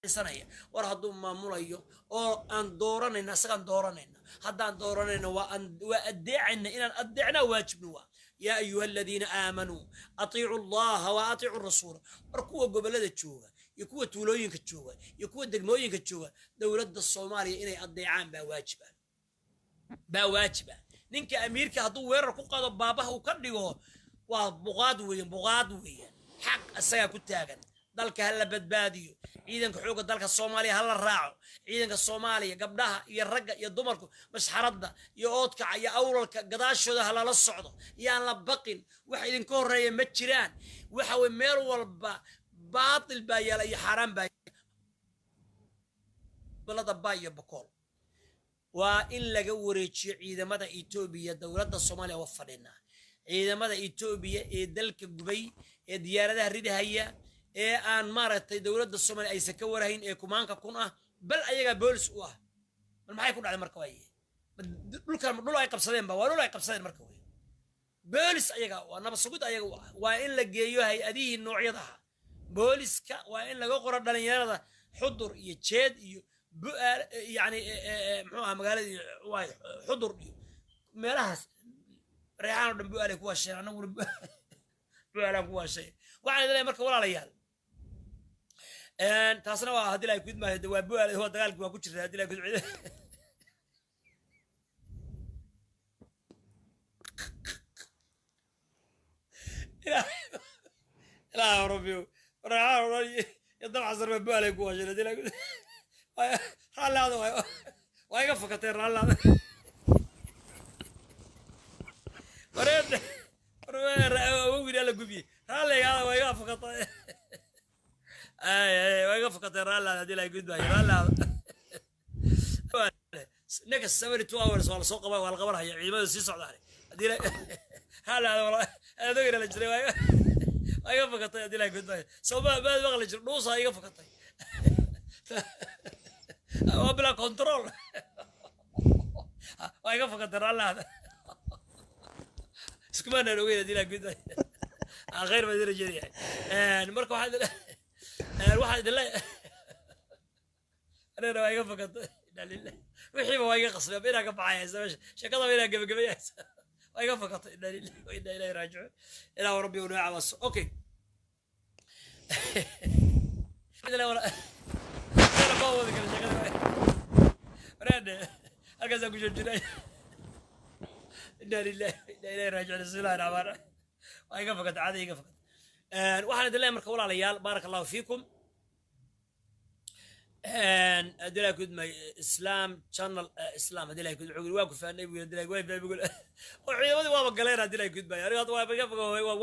sanaya war hadduu maamulayo oo aan dooranayna asagaan dooranayna haddaan dooranayna waa addeecayna inaan addeecnaa waajibna waa yaa ayuha aladiina aamanuu atiicu allaha wa atiicu rasuula war kuwa gobollada jooga iyo kuwa tuulooyinka jooga iyo kuwa degmooyinka jooga dowladda soomaaliya inay addeecaan baa waajiba ninka amiirka hadduu weerar ku qaado baabaha uu ka dhigo waa buqaad weeyaan xaq asagaa ku taagan dalka hala badbaadiyo ciidanka xooga dalka Soomaaliya hala raaco ciidanka Soomaaliya gabdhaha iyo ragga iyo dumarku masxaradda iyo oodkaca iyo awlalka gadaashooda hala la socdo yaan la baqin wax idin ka horeeya ma jiraan waxa way meel walba baatil baa yaala iyo xaraan baa balada baayo bakool waa in laga wareejiyo ciidamada Itoobiya dawladda Soomaaliya waa fadhina ciidamada Itoobiya ee dalka gubay ee diyaaradaha ridahaya ee aan maaragtay dawladda Soomaaliya ay ka warahayn ee kumaanka kun ah bal ayaga boolis u ah bal maxay ku dhacday marka waayay dhul ay qabsadeen dhul ay qabsadeen marka waayay boolis ayaga waa nabad sugid ayaga waa in la geeyo hay'adihi noocyada booliska waa in laga qoro dhalinyarada xudur iyo jeed iyo يعني محوها مقالة واي حضر مالها ريحان ودن بقالي كوا الشيء أنا أقول بقالي كوا الشيء وعلى ذلك مركب ولا ريال تصنع هذي لا يكون ما هو بقالي هو دقال كوا كوتش هذي لا يكون لا ربي ريحان يضم عصر بقالي كوا الشيء هذي لا يكون رالله هذا وايقا فكتين رالله هذا وريد وقل يلا قبي رالله هذا وايقا فكتين اي وايقا فكتين رالله هذا لا يقول باي رالله هذا نك السمر 2 hours ولا سوق ولا قبر هي عيبه سي سocdaani hadii la hala wala adoog ila jiray waayo fakatay hadii la guud baay soo baad maqli jir dhuusa iga fakatay وبلا كنترول وايقا فكتر الله هذا اسكمان نوينا دي لا قد غير ما دير جري مركو واحد لا انا وايقا فكتر لا لله وحي وايقا قصنا بينا قبعايا شكله بينا قبقبيا وايقا فكتر لا لله وانا اليه راجعون الى ربي ونعم اوكي لا باو ذيك الشغله رد اجازا كجوجنا إنا لله إنا إليه راجعون بسم الله الرحمن الرحيم وايقا فقط عادي يقا فقط waxaan idin leeyahay marka walaalayaal barakallahu fiikum adila kudmay islam channel islam adila kud ugu waa ku faanay buu adila way baa oo ciidamadu waa galeen adila kudmay ariga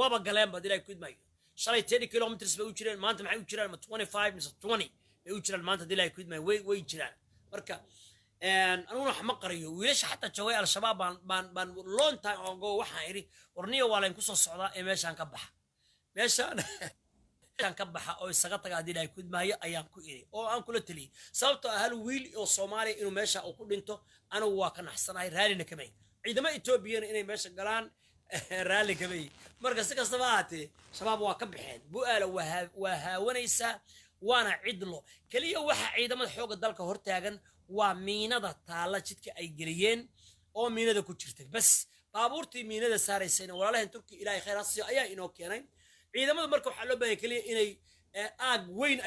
waa galeen adila kudmay shalay 10 kilometers bay u jireen maanta maxay u jiraan 25 mise 20 bay u jiraan maanta adila kudmay way jiraan marka anuu wax ma qariyo wiilasha xataa joogay al-shabaab baan long time ago waxaan iri warniyo waa leen ku soo socdaa ee meeshan ka baxa meeshan ka baxa oo isaga taga hadii ay kudmaayo ayaan ku iri oo aan kula taliyay sababtoo ah hal wiil oo Soomaali inuu meesha uu ku dhinto anigu waa ka naxsanahay raalina kamay ciidamada Itoobiya inay meesha galaan raali kamay marka si kastaba ahaatee shabaab waa ka baxeen bu'aala waa haawanaysa waana cidlo kaliya waxa ciidamada xooga dalka hortaagan waa miinada taala jidka ay galiyeen oo miinada ku jirtay bas baabuurtii miinada saaraysayna walaalahan turki ilaahay khayraadsi ayaa inoo keenay ciidamada marka waxa loo baahan kaliya inay aag weyn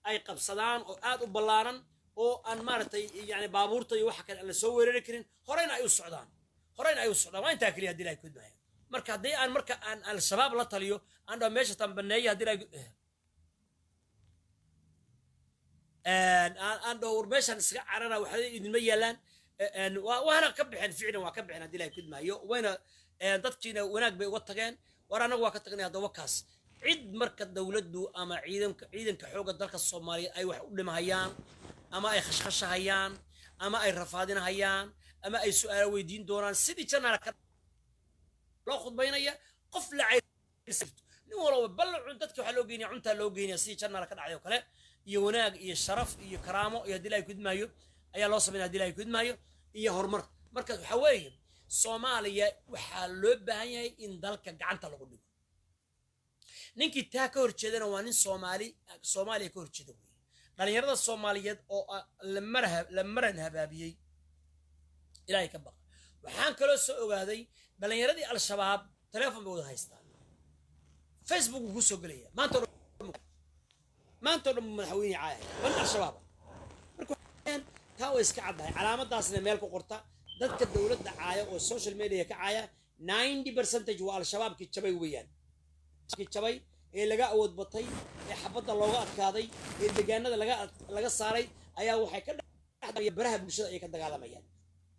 ay qabsadaan oo aad u ballaaran oo aan maartay yani baabuurta iyo waxa kale la soo weerari karin horeyna ay u socdaan waa inta kaliya hadii ay kudmaayo marka hadii aan marka aan al-shabaab la taliyo aan dho meesha tambaneeyo hadii ay aan dhowr meeshan iska carana waxa idinma yeelaan waana ka bixin ficilin waa ka bixin hadii ay kudmaayo wayna dadkiina wanaag bay uga tageen war anagu waa ka tagnay hadaba kaas cid marka dawladdu ama ciidanka xooga dalka Soomaaliya ay wax u dhimahayaan ama ay khashkhashahayaan ama ay rafaadinahayaan ama ay su'aalo weydiin doonaan sidii jannada ka loo khudbaynaya qof la cayrsiirto nin walba bal dadka waxa loo geeyay cunta loo geeyay sidii jannada ka dhacay oo kale iyo wanaag iyo sharaf iyo karaamo iyo hadii ay kudmaayo ayaa loo sameeyay hadii ay kudmaayo iyo horumar marka waxa weeye Soomaaliya waxa loo baahan yahay in dalka gacanta lagu dhigo ninkii taa ka horjeedana waa nin soomaaliya ka horjeeda wey dhalinyarada soomaaliyeed oo la maran habaabiyey ilaahay ka baqa waxaan kaloo soo ogaaday dhalinyaradii al-shabaab teleefon bay wada haystaan facebook wuu ku soo gelaya maanta oo dhan madaxweyne caaya wan al-shabaab marka taa way iska caddahay calaamadaasna meel ku qorta dadka dowladda caaya oo social media ka caaya 90% waa al-shabaabkii jabay weeyaan jabay ee laga awood batay ee xabadda looga adkaaday ee deegaanada laga saaray ayaa waxay ka dhaxday baraha bulshada ay ka dagaalamayaan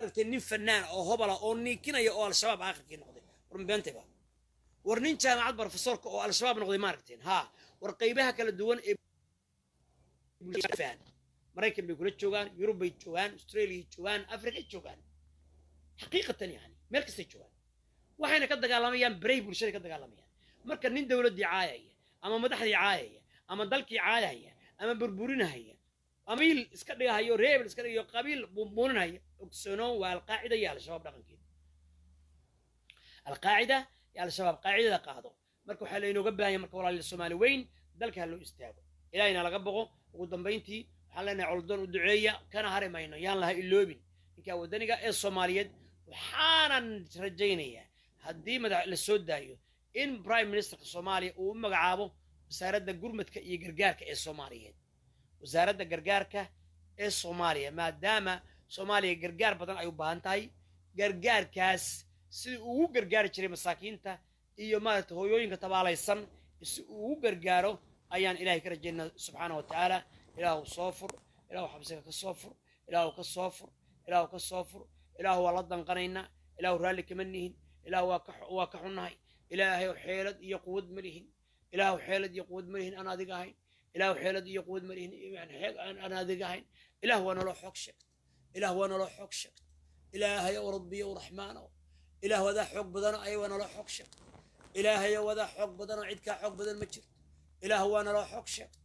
aragtay nin fanaan oo hobala oo niikinaya oo al-shabaab aakhirkii noqday warmbeentayba war nin jaamacad professorka oo al-shabaab noqday ma aragteen ha war qaybaha kala duwan ee bulshada maraykan bay kula joogaan yurub bay joogaan australia joogaan afrika joogaan xaqiiqatan yani meel kasta joogaan waxayna ka dagaalamayaan baray bulshada ka dagaalamayaan marka nin dawladii caayaya ama madaxdii caayaya ama dalkii caayaya ama burburinaya ama il iska dhigahayo reebel iska dhigayo qabiil buubuuninaya ogsoonoon waa alqaacida iyo al-shabaab dhaqankeeda alqaacida iyo al-shabaab qaacidada qaado marka waxaa laynooga baahanya marka walaal Soomaali weyn dalka ha loo istaago ilaahayna laga boqo ugu dambeyntii waxaan leenahay coldoon u duceeya kana hari mayno yaan laha iloobin ninka wadaniga ee Soomaaliyeed waxaanan rajaynayaa haddii madax la soo daayo in prime minister Soomaaliya uu magacaabo wasaaradda gurmadka iyo gargaarka ee Soomaaliyeed wasaaradda gargaarka ee Soomaaliya maadaama Soomaaliya gargaar badan ay u baahan tahay gargaarkaas si uu u gargaari jiray masaakiinta iyo maarta hooyooyinka tabaalaysan si uu u gargaaro ayaan ilaahay ka rajaynaa subxaanahu wa ta'aala ilaahu soo fur ilaahu xabsiga ka soo fur ilaahu ka soo fur ilaahu ka soo fur ilaahu waa la danqanaynaa ilaahu raalli kama nihin ilaahu waa ka xunnahay ilaahay xeelad iyo quwad ma lihin ilaahu xeelad iyo quwad ma lihin aan adiga ahayn ilaahu xeelad iyo quwad ma lihin aan adiga ahayn ilaahu waa naloo xoog sheegtay ilaahu waa naloo xoog sheegtay ilaahay oo rabbiyo raxmaano ilaahu wadaa xoog badano ay waa naloo xoog sheegtay ilaahay wadaa xoog badano cid kaa xoog badan ma jirto ilaahu waa naloo xoog sheegtay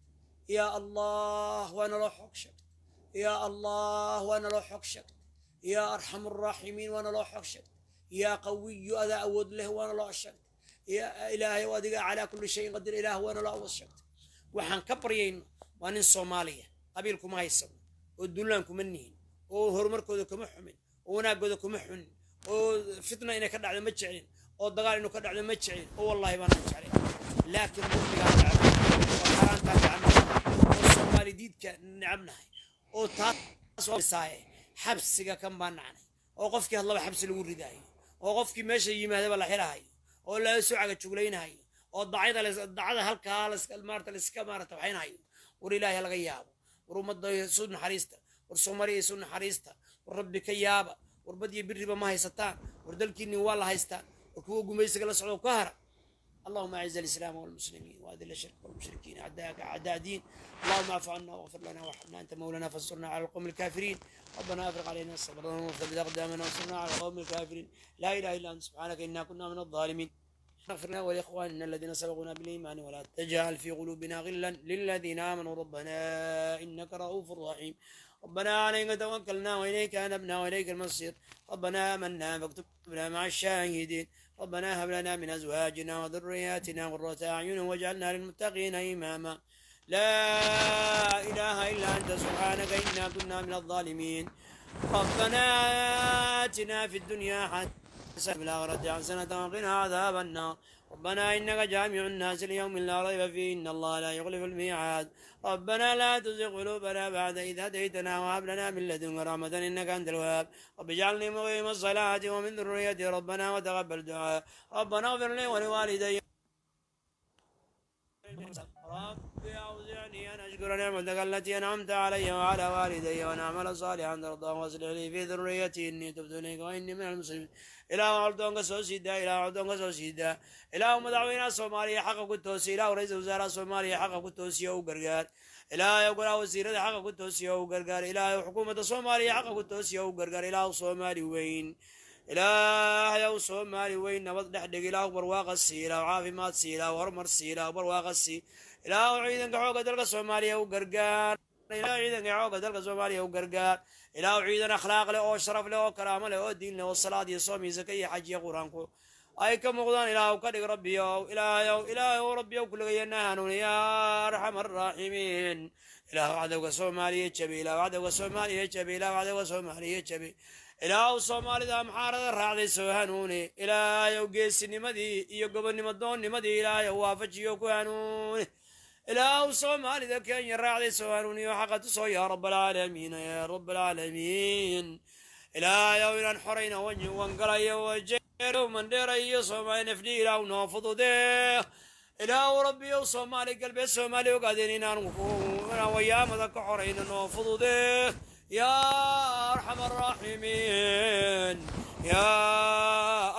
yaa allah waa naloo xoog sheegtay yaa allah waa naloo xoog sheegtay yaa arxamur raaximiin waa naloo xoog sheegtay yaa qawiyu adaa awood leh waa naloo sheegtay يا إلهي وأديك على كل شيء قدر إله وأنا لا أوشكت وحن كبرين وأن الصومالية قبيلكم هايسم ودولانكم منين وهرمركم محمد وناقودكم محن وفتنة إنك كدع المتشعين والضغال إنه كدع المتشعين والله ما نتشعين لكن مطلقا وحران تابعنا والصومالي ديدك نعمنا وتاس وصاي حبسك كم بانعني وقفك الله بحبس الورد داي وقفك ماشي يمهد ولا حراي oo la soo caga juglaynahay oo dacada halka la iska maarta waxaynahay war ilaahay laga yaabo war umada soo naxariista war Soomaaliya soo naxariista war rabbi ka yaaba war badiyo biriba ma haysataan war dalkiini waa la haystaan war kuwa gumaysiga la socdo ka hara اللهم اعز الاسلام والمسلمين واذل الشرك والمشركين اعداءك اعداء دين اللهم اعف عنا واغفر لنا وارحمنا انت مولانا فانصرنا على القوم الكافرين ربنا افرغ علينا الصبر وثبت اقدامنا وانصرنا على القوم الكافرين لا اله الا انت سبحانك انا كنا من الظالمين اغفر لنا ولاخواننا الذين سبقونا بالايمان ولا تجعل في قلوبنا غلا للذين امنوا ربنا انك رؤوف رحيم ربنا عليك توكلنا واليك انبنا واليك المصير ربنا امنا فاكتبنا مع الشاهدين ربنا هب لنا من ازواجنا وذرياتنا قرة اعين واجعلنا للمتقين اماما لا اله الا انت سبحانك انا كنا من الظالمين ربنا آتنا في الدنيا حسنة وفي الآخرة حسنة وقنا عذاب النار ربنا إنك جامع الناس ليوم لا ريب فيه إن الله لا يخلف الميعاد ربنا لا تزغ قلوبنا بعد إذ هديتنا وهب لنا من لدنك رحمة إنك أنت الوهاب رب اجعلني مقيم الصلاة ومن ذريتي ربنا وتقبل دعاء ربنا اغفر لي ولوالدي ربي أوزعني أن أشكر نعمتك التي أنعمت علي وعلى والدي وأن أعمل صالحا ترضاه واصلح لي في ذريتي إني تبت إليك وإني من المسلمين إلى عردونك سوسيدا إلى عردونك سوسيدا إلى مدعوين الصومالية حق التوسي إلى رئيس وزراء الصومالية حق التوسي وقرقار إلى يقول وزير حق التوسي وقرقار إلى حكومة الصومالية حق التوسي وقرقار إلى الصومالي وين إلى الصومالي وين نبض دحدق إلى برواق السي إلى عافيمات سي إلى ورمر سي إلى برواق السي إلى عيدن حقوق دلق الصومالية وقرقار إلى عيدن حقوق دلق الصومالية وقرقار إلى عيدن أخلاق له وشرف له وكرامة له ودين له والصلاة يصوم يزكي حج قرآنكو أي كمغضان إله وكدق ربي إله ربي وكل غينا هنون يا أرحم الراحمين إله وعد وصومالي يتشبي إله وعد وصومالي يتشبي إله وعد وصومالي يتشبي إله وصومالي ذا محارة الرعد سوهنوني إله يوقيس نمدي يقبل نمدون نمدي إله يوافج يوكوانوني إله وصومالي ذا كان يرعد سوهنوني وحقت صو يا رب العالمين يا رب العالمين إله يوم حرين وجه وانقرأ وجه ومن دير صومالي نفدي إله ونوفض ده إله ربي وصومالي قلبي صومالي وقادرين أنا ويا مذاك حرين نوفض ده يا أرحم الراحمين يا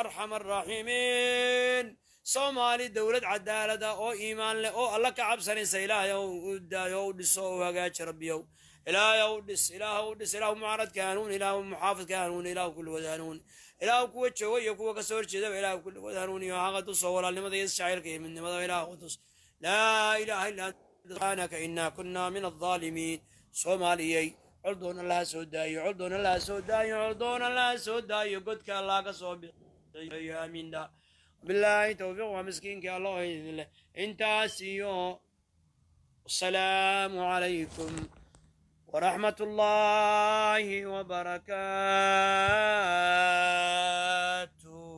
أرحم الراحمين صومالي دولة عدالة أو إيمان أو الله كعب سنة سيلا يو دسو وقاش ربي يو إله يودس إله ودس إله معرض كانون إله محافظ كانون إله كل وذانون إله قوة شوية قوة كسور كذا إله كل وذانون يا حاجة تصور لماذا يسشعر كي من ماذا إله قدس لا إله إلا أنت سبحانك إنا كنا من الظالمين صوماليي عرضون الله سوداي عرضون الله سوداي عرضون الله سوداي قد كالله كصوب يا أمين دا بالله توفيق ومسكينك الله بإذن الله انت سيو السلام عليكم ورحمة الله وبركاته.